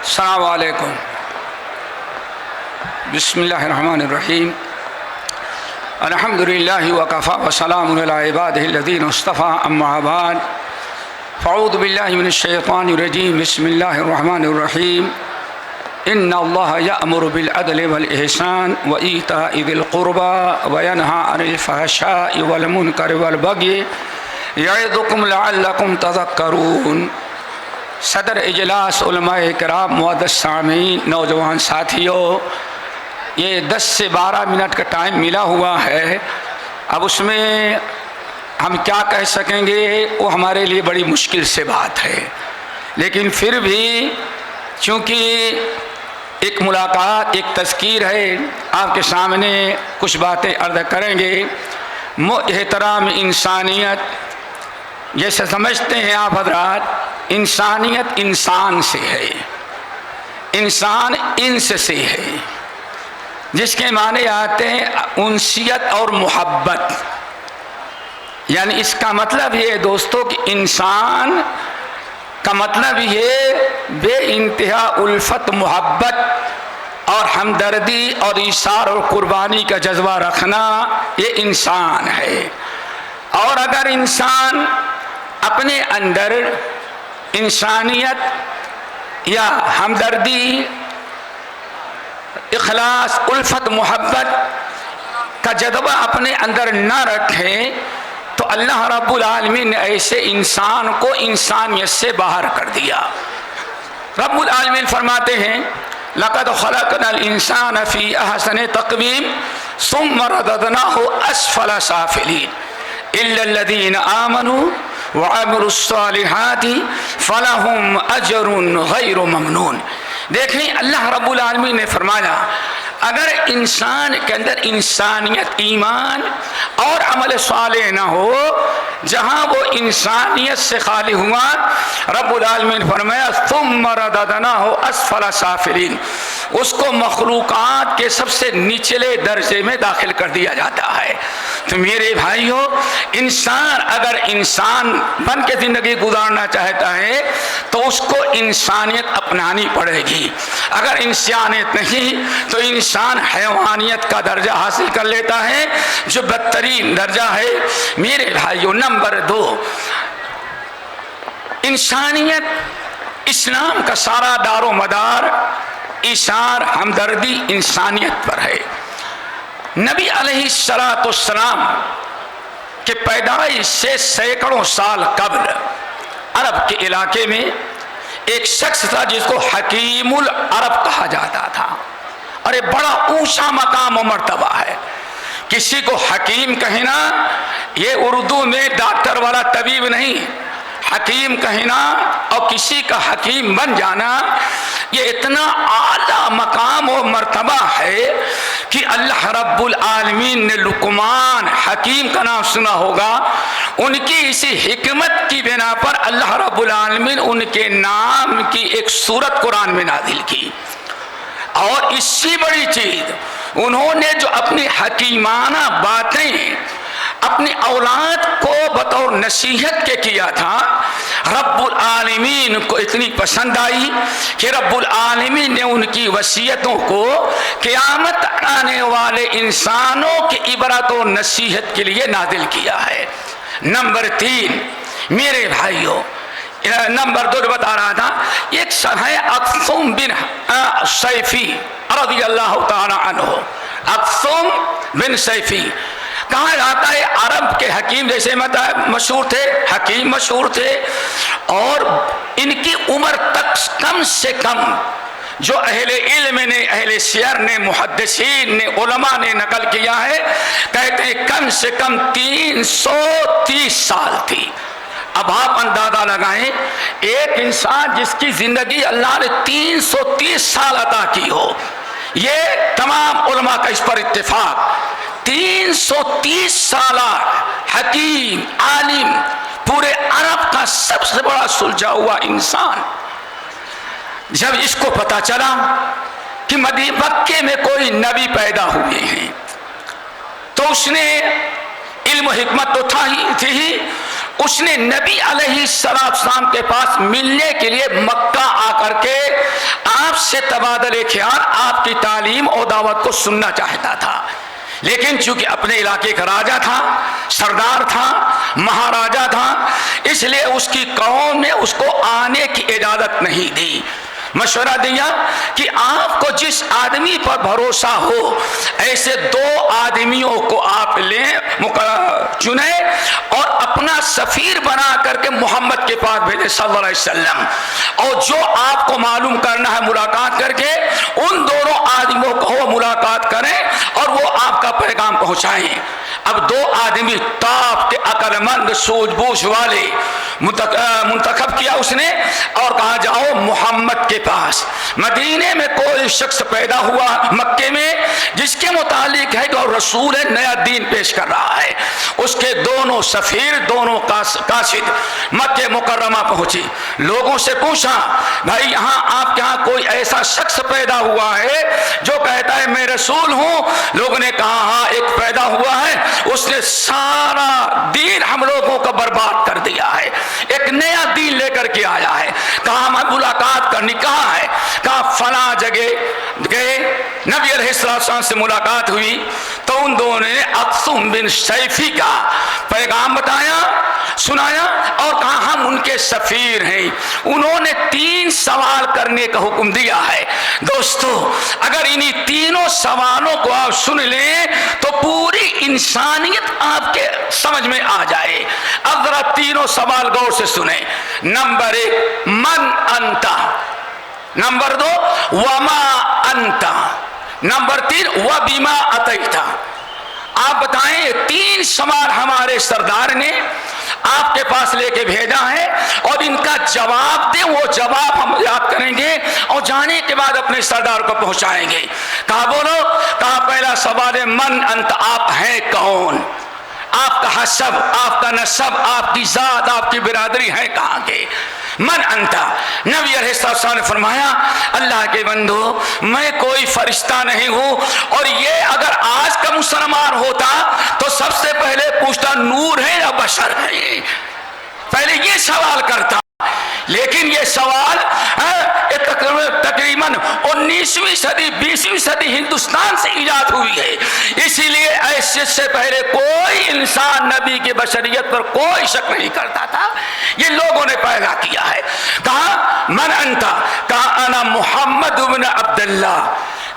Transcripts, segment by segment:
السلام علیکم. بسم اللہ الرحمن الرحیم. الحمد للہ وکفی وسلام علی عبادہ الذین اصطفی. اما بعد فاعوذ باللہ من الشیطان الرجیم. بسم اللہ الرحمن الرحیم. ان اللہ یأمر بالعدل والإحسان وإیتاء ذی القربى وینہی عن الفحشاء والمنکر والبغی یعظکم لعلکم تذکرون. صدر اجلاس علماء کرام، معزز سامعین، نوجوان ساتھیوں، یہ 10 سے 12 منٹ کا ٹائم ملا ہوا ہے. اب اس میں ہم کیا کہہ سکیں گے وہ ہمارے لیے بڑی مشکل سے بات ہے، لیکن پھر بھی چونکہ ایک ملاقات، ایک تذکیر ہے، آپ کے سامنے کچھ باتیں عرض کریں گے. احترام انسانیت، جیسے سمجھتے ہیں آپ حضرات، انسانیت انسان سے ہے، انسان انس سے ہے، جس کے معنی آتے ہیں انسیت اور محبت. یعنی اس کا مطلب یہ دوستو کہ انسان کا مطلب یہ بے انتہا الفت، محبت اور ہمدردی اور ایثار اور قربانی کا جذبہ رکھنا، یہ انسان ہے. اور اگر انسان اپنے اندر انسانیت یا ہمدردی، اخلاص، الفت، محبت کا جذبہ اپنے اندر نہ رکھے تو اللہ رب العالمین نے ایسے انسان کو انسانیت سے باہر کر دیا. رب العالمین فرماتے ہیں لَقَدْ خَلَقْنَا الْإِنسَانَ فِي أَحْسَنِ تَقْوِيمٍ ثُمَّ رَدَدْنَاهُ أَسْفَلَ سَافِلِينَ إِلَّا الَّذِينَ آمَنُوا وَعَمِلُوا الصَّالِحَاتِ فَلَهُمْ أَجْرٌ غَيْرُ مَمْنُونٍ. دیکھیں اللہ رب العالمین نے فرمایا اگر انسان کے اندر انسانیت، ایمان اور عمل صالح نہ ہو، جہاں وہ انسانیت سے خالی ہوا، رب العالمین فرمایا ثم رددناہ اسفل سافلین، اس کو مخلوقات کے سب سے نچلے درجے میں داخل کر دیا جاتا ہے. تو میرے بھائیو، انسان اگر انسان بن کے زندگی گزارنا چاہتا ہے تو اس کو انسانیت اپنانی پڑے گی. اگر انسانیت نہیں تو انسان حیوانیت کا درجہ حاصل کر لیتا ہے، جو بدترین درجہ ہے. میرے بھائیو، نمبر 2، انسانیت، اسلام کا سارا دار و مدار ایثار، ہمدردی، انسانیت پر ہے. نبی علیہ السلام کے پیدائش سے سینکڑوں سال قبل عرب کے علاقے میں ایک شخص تھا جس کو حکیم العرب کہا جاتا تھا، اور یہ بڑا اونچا مقام و مرتبہ ہے. کسی کو حکیم کہنا، یہ اردو میں ڈاکٹر والا طبیب نہیں، حکیم کہنا اور کسی کا حکیم بن جانا، یہ اتنا اعلیٰ مقام و مرتبہ ہے کہ اللہ رب العالمین نے لقمان حکیم کا نام سنا ہوگا. ان کی اسی حکمت کی بنا پر اللہ رب العالمین ان کے نام کی ایک سورت قرآن میں نازل کی. اور اس سے بڑی چیز، انہوں نے جو اپنی حکیمانہ باتیں اپنی اولاد کو بطور نصیحت کے کیا تھا، رب العالمین کو اتنی پسند آئی کہ رب العالمین نے ان کی وصیتوں کو قیامت آنے والے انسانوں کی عبرت و نصیحت کے لیے نازل کیا ہے. نمبر 3، میرے بھائیوں، نمبر 2 بتا رہا تھا، ایک ہے اقسم بن سیفی رضی اللہ تعالی عنہ. اقسم بن سیفی کہا جاتا ہے عرب کے حکیم، جیسے مشہور تھے، حکیم مشہور تھے، اور ان کی عمر تک کم سے کم جو اہل علم نے، اہل سیر نے، محدثین نے، علماء نے نقل کیا ہے، کہتے ہیں کم سے کم 330 سال تھی. اب آپ اندازہ لگائیں، ایک انسان جس کی زندگی اللہ نے 330 سال عطا کی ہو، یہ تمام علماء کا اس پر اتفاق، 330 سالہ حکیم، عالم، پورے عرب کا سب سے بڑا سلجھا ہوا انسان. جب اس کو پتا چلا کہ مکے میں کوئی نبی پیدا ہوئے ہیں تو اس نے، علم و حکمت تو تھی، اس نے نبی علیہ السلام کے پاس ملنے کے لیے مکہ آ کر کے سے تبادلے خیال آپ کی تعلیم اور دعوت کو سننا چاہتا تھا، لیکن چونکہ اپنے علاقے کا راجا تھا، سردار تھا، مہاراجا تھا، اس لیے اس کی قوم نے اس کو آنے کی اجازت نہیں دی۔ مشورہ دیا کہ آپ کو جس آدمی پر بھروسہ ہو ایسے 2 آدمیوں کو آپ لیں، چنیں اور اپنا سفیر بنا کر کے محمد کے پاس بھیجیں صلی اللہ علیہ وسلم، اور جو آپ کو معلوم کرنا ہے ملاقات کر کے ان دونوں آدمیوں کو وہ ملاقات کریں اور وہ آپ کا پیغام پہنچائیں۔ اب 2 آدمی تاپ کے عقل مند سوجھ بوجھ والے منتخب کیا اس نے اور کہا جاؤ محمد کے پاس۔ مدینے میں کوئی شخص پیدا ہوا مکے میں جس کے متعلق ہے کہ رسول نیا دین پیش کر رہا ہے، اس کے دونوں سفیر، دونوں قاصد مکہ مکرمہ پہنچی، لوگوں سے پوچھا بھائی یہاں آپ کے یہاں کوئی ایسا شخص پیدا ہوا ہے جو کہتا ہے میں رسول ہوں؟ لوگوں نے کہا ہاں ایک پیدا ہوا ہے، اس نے سارا دین ہم لوگوں کا برباد کر دیا ہے، ایک نیا دین لے کر کے آیا ہے۔ کہا ہمیں ملاقات کرنی، کہاں ہے؟ کہا فلاں جگہ گئے، نبی علیہ السلام سے ملاقات ہوئی تو ان دونوں نے اقسم بن سیفی کا پیغام بتایا، سنایا اور کہا ہم ان کے سفیر ہیں۔ انہوں نے 3 سوال کرنے کا حکم دیا ہے۔ دوستو اگر انہی تینوں سوالوں کو آپ سن لیں تو پوری انسانیت آپ کے سمجھ میں آ جائے۔ اب ذرا تینوں سوال غور سے سنیں۔ نمبر 1 من انتا، نمبر 2 وما انتا، نمبر 3 وبما اتیتا۔ آپ بتائیں یہ 3 سوال ہمارے سردار نے آپ کے پاس لے کے بھیجا ہے اور ان کا جواب دیں، وہ جواب ہم یاد کریں گے اور جانے کے بعد اپنے سردار کو پہنچائیں گے۔ کہا بولو، کہا پہلا سوال ہے من انت، آپ ہیں کون؟ آپ کا حسب، آپ کا نسب، آپ کی ذات، آپ کی برادری ہے کہاں کے؟ من انتا۔ نبی علیہ السلام نے فرمایا اللہ کے بندو میں کوئی فرشتہ نہیں ہوں، اور یہ اگر آج کا مسلمان ہوتا تو سب سے پہلے پوچھتا نور ہے یا بشر ہے، پہلے یہ سوال کرتا۔ لیکن یہ سوال تقریباً 19ویں صدی 20ویں صدی ہندوستان سے ایجاد ہوئی ہے، اسی لیے ایسے سے پہلے کوئی انسان نبی کی بشریت پر کوئی شک نہیں کرتا تھا، یہ لوگوں نے پیدا کیا ہے۔ کہا من انتا، کہا انا محمد بن عبداللہ،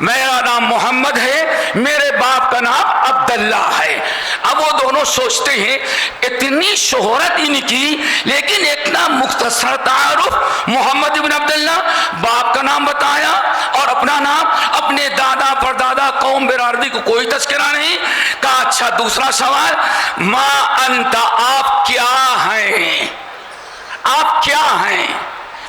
میرا نام محمد ہے، میرے باپ کا نام عبداللہ ہے۔ اب وہ دونوں سوچتے ہیں اتنی شہرت ان کی لیکن ایک نام مختصر تعارف محمد بن عبداللہ، باپ کا نام بتایا اور اپنا نام، اپنے دادا پردادا قوم برادری کو کوئی تذکرہ نہیں۔ کہا اچھا دوسرا سوال ما انت، آپ کیا ہیں؟ آپ کیا ہیں؟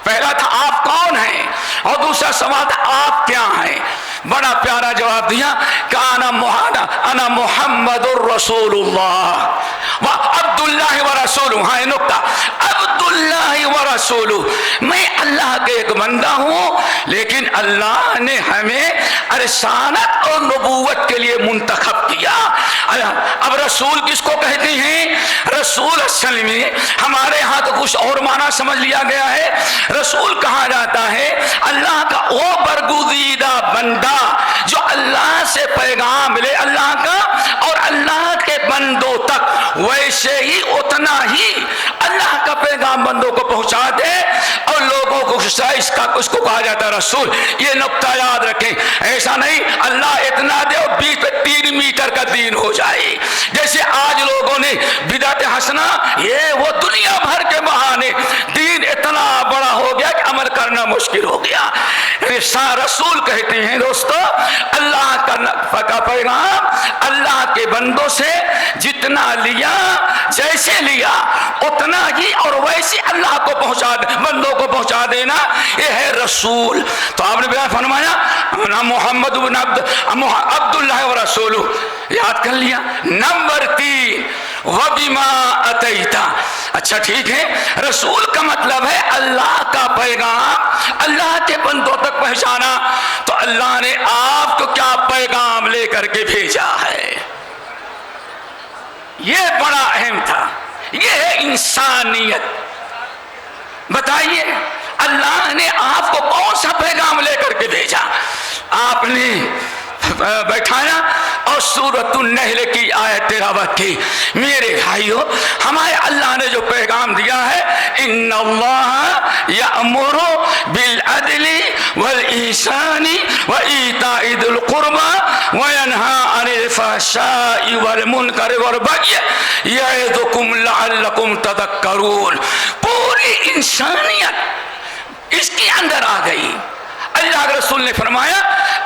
پہلا تھا آپ کون ہیں اور دوسرا سوال تھا آپ کیا ہیں؟ بڑا پیارا جواب دیا کہ انا محمد الرسول اللہ و عبداللہ و رسولہ۔ ہاں یہ نکتہ، عبداللہ و رسولہ، میں اللہ کے ایک بندہ ہوں لیکن اللہ نے ہمیں رسالت اور نبوت کے لیے منتخب کیا۔ اب رسول کس کو کہتے ہیں؟ رسول اصل میں ہمارے ہاں تو کچھ اور معنی سمجھ لیا گیا ہے۔ رسول کہا جاتا ہے اللہ کا وہ برگزیدہ بندہ جو اللہ سے پیغام لے اللہ کا اور اللہ کے بندوں تک ویسے ہی اتنا ہی اللہ کا پیغام بندوں کو پہنچا دے اور لوگوں کو اس کو کہا جاتا ہے رسول۔ یہ نقطہ یاد رکھیں، ایسا نہیں اللہ اتنا دے اور 3 میٹر کا دین ہو جائے جیسے آج لوگوں نے بدعت حسنہ، یہ وہ دنیا بھر کے بہانے دین اتنا بڑا ہو گیا کہ عمل کرنا مشکل ہو گیا۔ رسول کہتے ہیں دوستو اللہ کا پیغام اللہ کے بندوں سے جتنا لیا جیسے لیا اتنا ہی اور ویسے اللہ کو پہنچا دے، بندوں کو پہنچا دینا، یہ ہے رسول۔ تو آپ نے بیان فرمایا محمد بن عبداللہ و رسولہ، یاد کر لیا۔ نمبر 3 وبما اتیتا۔ اچھا ٹھیک ہے، رسول کا مطلب ہے اللہ کا پیغام اللہ کے بندوں تک پہنچانا، تو اللہ نے آپ کو کیا پیغام لے کر کے بھیجا ہے، یہ بڑا اہم تھا۔ یہ ہے انسانیت۔ بتائیے اللہ نے آپ کو کون سا پیغام لے کر کے نے بیٹھایا اور سورۃ النحل کی آیت تلاوت کی۔ میرے بھائیو، ہمارے اللہ نے جو پیغام دیا ہے، ان اللہ یأمر بالعدل والإحسان وإیتاء ذی القربى وینہی عن الفحشاء والمنکر والبغی یعظکم لعلکم تذکرون۔ پوری انسانیت اس کے اندر آ گئی۔ اللہ کے رسول نے فرمایا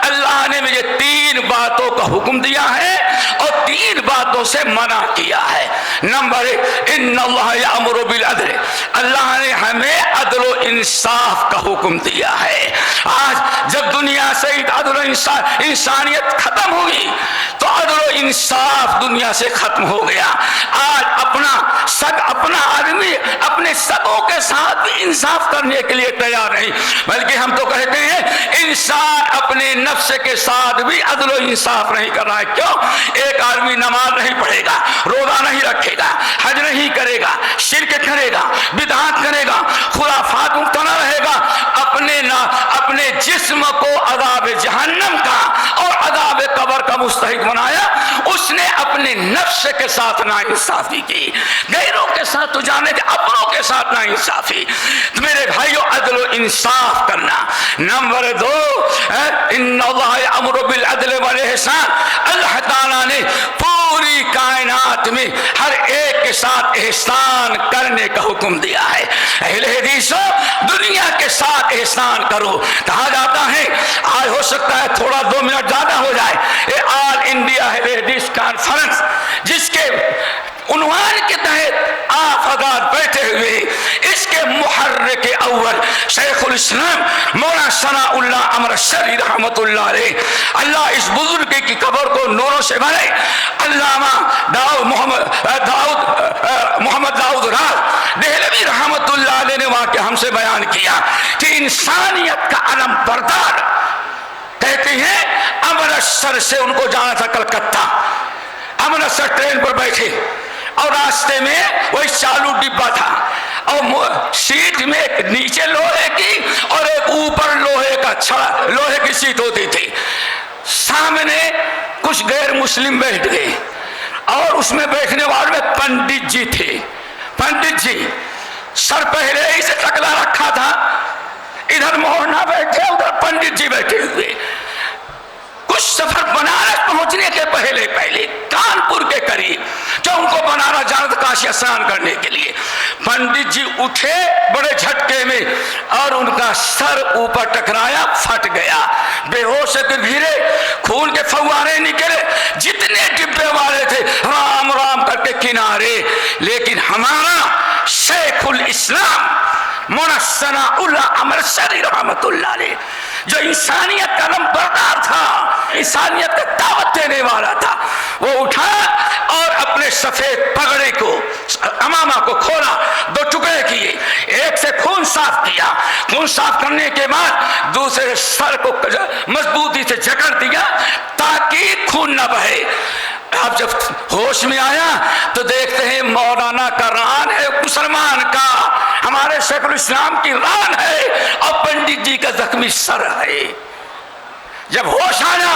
اللہ نے مجھے 3 باتوں کا حکم دیا ہے اور 3 باتوں سے منع کیا ہے۔ نمبر 1، ان اللہ یأمر بالعدل، اللہ نے ہمیں عدل و انصاف کا حکم دیا ہے۔ آج جب دنیا سے عدل و انسانیت ختم ہوئی تو عدل و انصاف دنیا سے ختم ہو گیا۔ آج اپنا آدمی اپنے سگوں کے ساتھ بھی انصاف کرنے کے لیے تیار نہیں، بلکہ ہم تو کہتے ہیں انسان اپنے نفس کے ساتھ بھی عدل و انصاف نہیں کر رہا ہے۔ کیوں؟ ایک آدمی نماز نہیں پڑھے گا، روزہ نہیں رکھے گا، حج نہیں کرے گا، شرک کرے گا، بدعات کرے گا، خرافات مبتلا رہے گا، اپنے جسم کو عذاب جہنم کا اور عذاب قبر کا مستحق بنایا۔ اس نے اپنے نفس کے ساتھ ناانصافی کی، غیروں کے ساتھ تو جانے دے، اپنوں کے ساتھ ناانصافی۔ تو میرے بھائیو، عدل و انصاف کرنا۔ نمبر 2، ان اللہ یأمر بالعدل والاحسان، اللہ تعالیٰ نے پوری کائنات میں ہر ایک کے ساتھ احسان کرنے کا حکم دیا ہے۔ اہل حدیثوں، دنیا کے ساتھ احسان کرو۔ کہا جاتا ہے، آج ہو سکتا ہے تھوڑا 2 منٹ زیادہ ہو جائے، یہ آل انڈیا اہل حدیث کانفرنس جس کے عنوان کے تحت آپ حضرات بیٹھے ہوئے، اس کے محرک اول شیخ الاسلام مولانا ثناء اللہ امرتسری رحمۃ اللہ علیہ، اللہ اس بزرگ کی قبر کو نوروں سے بھرے۔ علامہ محمد داؤد راز دہلوی رحمۃ اللہ علیہ نے واقعہ ہم سے بیان کیا کہ انسانیت کا علم بردار، کہتے ہیں امرتسر سے ان کو جانا تھا کلکتہ، امرتسر ٹرین پر بیٹھے اور راستے میں وہی چالو ڈبہ تھا اور سیٹ میں ایک نیچے لوہے کی اور ایک اوپر لوہے کی سیٹ ہوتی تھی۔ سامنے کچھ غیر مسلم بیٹھ گئے اور اس میں بیٹھنے والوں میں پنڈت جی تھے۔ پنڈت جی سر پہلے ہی سے ٹکلا رکھا تھا، ادھر مولانا بیٹھے، ادھر پنڈت جی بیٹھے ہوئے۔ کچھ سفر بنارس پہنچنے کے پہلے کانپور کے قریب، جو ان کو بنارس جانا تھا کاشی اسنان کرنے کے لیے، پنڈت جی اٹھے بڑے جھٹکے میں اور ان کا سر اوپر ٹکرایا، پھٹ گیا، بے ہوش کے گرے، خون کے فوارے نکلے، جتنے ڈبے والے تھے رام رام کر کے کنارے۔ لیکن ہمارا شیخ الاسلام مولانا ثناء اللہ امرتسری رحمۃ اللہ علیہ، جو انسانیت کا علم بردار تھا، انسانیت کا دعوت دینے والا تھا، وہ اٹھا اور اپنے سفید پگڑے کو، امامہ کو کھولا، 2 ٹکڑے کیے، ایک سے خون صاف کیا، خون صاف کرنے کے بعد دوسرے سر کو مضبوطی سے جکڑ دیا تاکہ خون نہ بہے۔ اب جب ہوش میں آیا تو دیکھتے ہیں مولانا کا ران ہے مسلمان کا، ہمارے شیخ الاسلام کی ران ہے اور پنڈت جی کا زخمی سر ہے۔ جب ہوش آیا،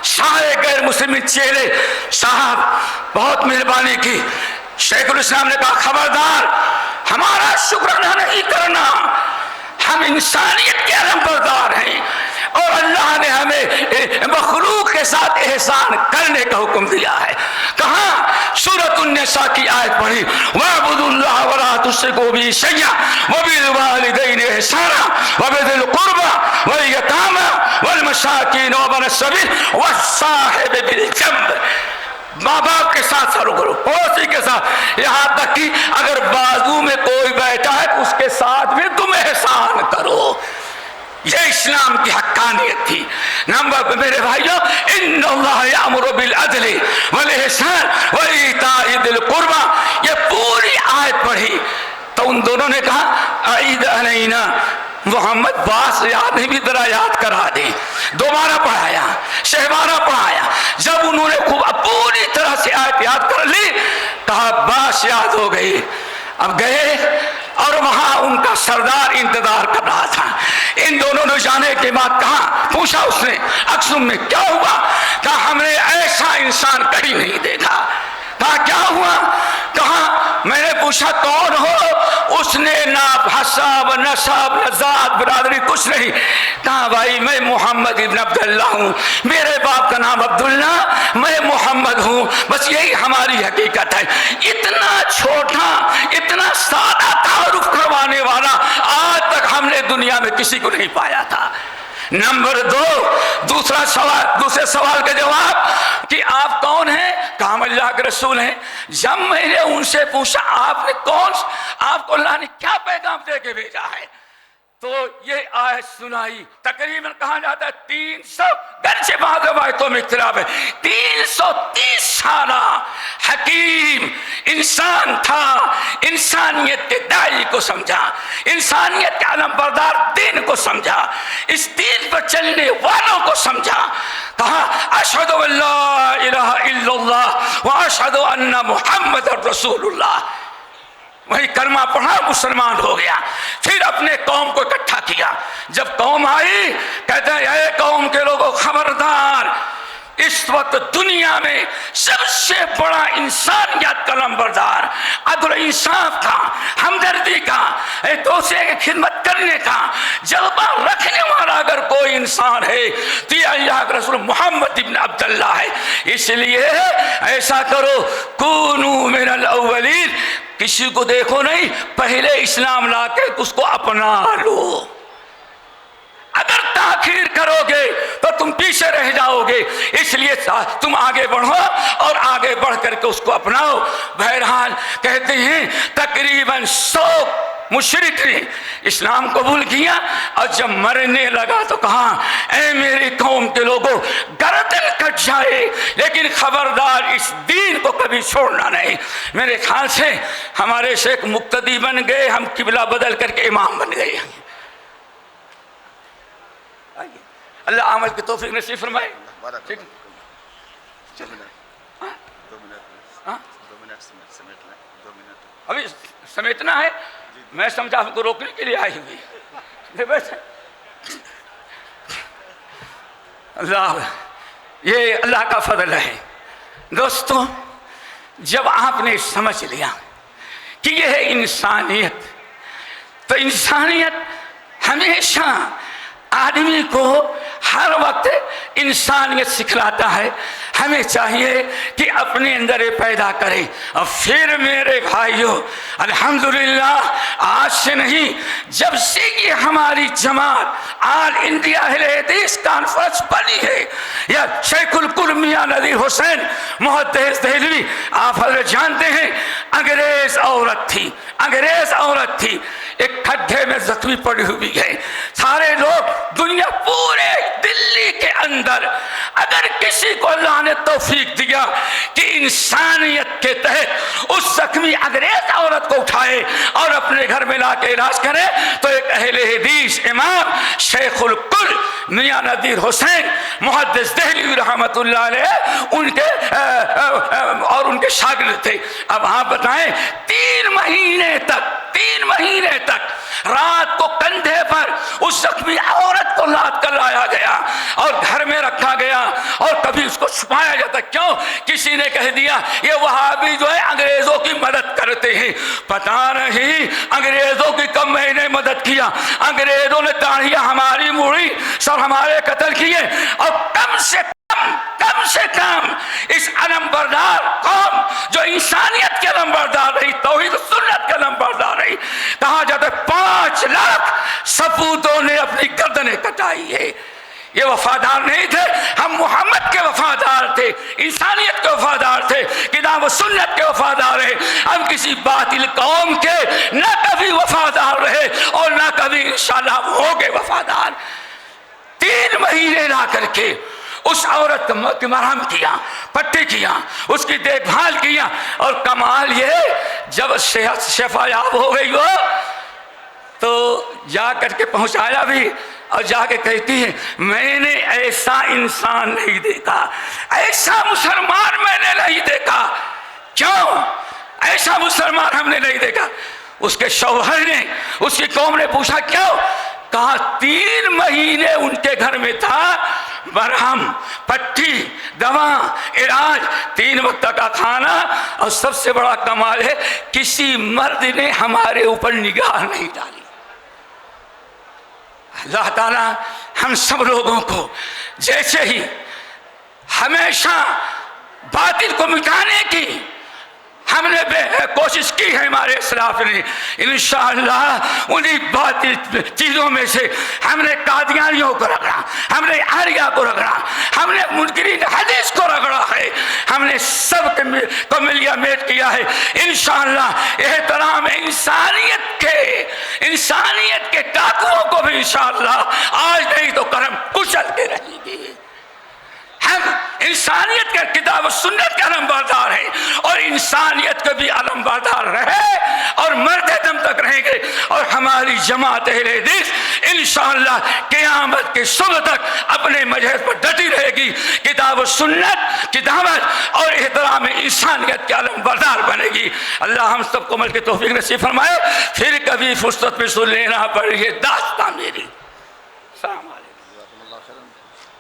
سارے غیر مسلم چہرے، صاحب بہت مہربانی کی، شیخ الاسلام نے کہا خبردار، ہمارا شکرانہ نہیں کرنا، ہم انسانیت کے علم بردار ہیں اور اللہ نے ہمیں مخلوق کے ساتھ احسان کرنے کا حکم دیا ہے۔ کہاں؟ سورۃ النساء کی آیت پڑھی، وَاعْبُدُوا اللَّهَ وَلَا تُشْرِكُوا بِهِ شَيْئًا وَبِالْوَالِدَيْنِ إِحْسَانًا وَبِذِي الْقُرْبَى وَالْيَتَامَى وَالْمَسَاكِينِ وَابْنِ السَّبِيلِ وَالصَّاحِبِ بِالْجَنبِ، ماں باپ کے ساتھ سلوک کرو، پڑوسی کے ساتھ، یہاں تک کہ اگر بازو میں کوئی بیٹھا ہے تو اس کے ساتھ بھی تم احسان کرو۔ یہ اسلام کی حقانیت تھی۔ نمبر میرے بھائیوں، ان اللہ یأمر بالعدل والاحسان وایتاء ذی القربى، یہ پوری آیت پڑھی تو ان دونوں نے کہا اعید علینا محمد، باس یاد نہیں بھی ذرا یاد کرا دیں۔ دوبارہ پڑھایا، شہبارہ پڑھایا، جب انہوں نے خوب پوری طرح سے آیت یاد کر لی، کہا باس یاد ہو گئی۔ اب گئے اور وہاں ان کا سردار انتظار کر رہا تھا۔ ان دونوں نے جانے کے بعد کہا، پوچھا اس نے اکسم میں کیا ہوا؟ کہا ہم نے ایسا انسان کبھی نہیں دیکھا۔ کہا کیا ہوا؟ کہا میں نے پوچھا کون ہو؟ اس نے نہ حساب نسب نہ ذات برادری کچھ نہیں۔ کہا بھائی میں محمد ابن عبداللہ ہوں، میرے باپ کا نام عبداللہ، میں محمد ہوں، بس یہی ہماری حقیقت ہے۔ اتنا چھوٹا اتنا سادہ تعارف کروانے والا آج تک ہم نے دنیا میں کسی کو نہیں پایا تھا۔ نمبر 2، دوسرے سوال کا جواب کہ آپ کون ہیں؟ کہا ہم اللہ کے رسول ہیں۔ جب میں نے ان سے پوچھا آپ کو اللہ نے کیا پیغام دے کے بھیجا ہے، تو یہ آیت سنائی۔ تقریباً کہا جاتا ہے 300، گرچہ بعض روایتوں میں اختلاف ہے، 330 سالہ حکیم انسان تھا۔ انسانیت کے داعی کو سمجھا، انسانیت کے علم بردار دین کو سمجھا، اس دین پر چلنے والوں کو سمجھا۔ کہا اشہد ان لا الہ الا اللہ واشہد ان محمد رسول اللہ۔ وہی کلمہ پڑھا، مسلمان ہو گیا۔ پھر اپنے قوم کو اکٹھا کیا۔ جب قوم آئی کہتے ہیں اے قوم کے لوگوں خبردار، اس وقت دنیا میں سب سے بڑا انسانیت کا نمبردار، عدل و انصاف کا، ہمدردی کا، ایک دوسرے کی خدمت کرنے کا جذبہ رکھنے والا اگر کوئی انسان ہے تو یہ اللہ کے رسول محمد ابن عبداللہ ہے۔ اس لیے ایسا کرو کونو من الاولین، کسی کو دیکھو نہیں، پہلے اسلام لا کے اس کو اپنا لو۔ اگر تاخیر کرو گے تو تم پیچھے رہ جاؤ گے، اس لیے تم آگے بڑھو اور آگے بڑھ کر کے اس کو اپناؤ۔ بہرحال کہتے ہیں تقریباً 100 مشرک نے اسلام قبول کیا، اور جب مرنے لگا تو کہا اے میری قوم کے لوگوں گردن کٹ جائے لیکن خبردار اس دین کو کبھی چھوڑنا نہیں۔ میرے خیال سے ہمارے شیخ مقتدی بن گئے، ہم قبلہ بدل کر کے امام بن گئے۔ اللہ عمل کی توفیق نصیب فرمائے۔ ٹھیک ابھی سمیٹنا ہے، میں سمجھا آپ کو روکنے کے لیے آئی ہوئی۔ یہ اللہ کا فضل ہے۔ دوستو جب آپ نے سمجھ لیا کہ یہ ہے انسانیت، تو انسانیت ہمیشہ آدمی کو ہر وقت انسانیت سکھلاتا ہے۔ ہمیں چاہیے کہ اپنے اندر پیدا کریں۔ اور پھر میرے بھائیوں الحمدللہ آج سے نہیں، جب سے یہ ہماری جماعت آل انڈیا اہل حدیث کانفرنس بنی ہے، یا شیخ الکل میاں نذیر حسین محدث دہلوی، آپ حضرت جانتے ہیں انگریز عورت تھی، ایک کھڈے میں زخمی پڑی ہوئی ہے۔ سارے لوگ دنیا پورے دلی کے اندر اگر کسی کو اللہ نے توفیق دیا کہ انسانیت کے تحت اس زخمی انگریز عورت کو اٹھائے اور اپنے گھر میں لا کے علاج کرے، تو ایک اہل حدیث امام شیخ الکل میاں نذیر حسین محدث دہلوی رحمۃ اللہ علیہ ان کے اور ان کے شاگرد تھے۔ اب آپ بتائیں 3 مہینے تک رات کو کندھے پر اس زخمی عورت کو لاد کر لایا گیا اور گھر میں رکھا گیا، اور کبھی اس کو چھپایا جاتا۔ کیوں؟ کسی نے کہہ دیا یہ وہابی جو ہے انگریزوں کی مدد کرتے ہیں۔ پتہ نہیں انگریزوں کی کب میں نے مدد کیا، انگریزوں نے داڑھیاں ہماری موڑی، سر ہمارے قتل کیے، اور کم سے کم اس علم بردار قوم جو انسانیت کے علم بردار رہی، توحید و سنت کے علم بردار رہی، کہا جاتا ہے 5 لاکھ سپوتوں نے اپنی گردنیں کٹائی ہے۔ یہ وفادار نہیں تھے، ہم محمد کے وفادار تھے، انسانیت کے وفادار تھے، کتاب و سنت کے وفادار ہیں۔ ہم کسی باطل قوم کے نہ کبھی وفادار رہے اور نہ کبھی انشاءاللہ ہوں گے وفادار۔ 3 مہینے لا کر کے اس عورت کی مرہم کیا، پٹی کیا، اس کی دیکھ بھال کیا، اور کمال یہ جب شفا یاب ہو گئی وہ تو جا کر کے پہنچایا بھی، اور جا کے کہتی ہے میں نے ایسا انسان نہیں دیکھا، ایسا مسلمان میں نے نہیں دیکھا۔ کیوں ایسا مسلمان ہم نے نہیں دیکھا؟ اس کے شوہر نے، اس کی قوم نے پوچھا کیوں؟ کہا 3 مہینے ان کے گھر میں تھا مرہم، پٹی، دوا، علاج، 3 وقت کا کھانا، اور سب سے بڑا کمال ہے کسی مرد نے ہمارے اوپر نگاہ نہیں ڈالی۔ اللہ تعالیٰ ہم سب لوگوں کو جیسے ہی ہمیشہ باطل کو مٹانے کی ہم نے کوشش کی ہے ہمارے اسلاف نے، انشاءاللہ انہی باطل چیزوں میں سے ہم نے قادیانیوں کو رگڑا، ہم نے آریہ کو رگڑا، ہم نے منکرین حدیث کو رگڑا ہے، ہم نے سب کو ملیا میٹ کیا ہے۔ انشاءاللہ احترام انسانیت کے ڈاکوؤں کو بھی انشاءاللہ آج نہیں تو کرم کچل کے رہیں گے۔ ہم انسانیت کے کتاب و سنت کے علم بردار ہیں اور انسانیت کے بھی علم بردار رہے اور مرتے دم تک رہیں گے، اور ہماری جماعت اہل حدیث انشاءاللہ قیامت کے صبح تک اپنے مذہب پر ڈٹی رہے گی، کتاب و سنت کی دعوت اور احترام انسانیت کے علم بردار بنے گی۔ اللہ ہم سب کو عمل کی توفیق نصیب فرمائے۔ پھر کبھی فرصت میں سن لینا پڑے یہ داستان میری۔ السلام علیکم۔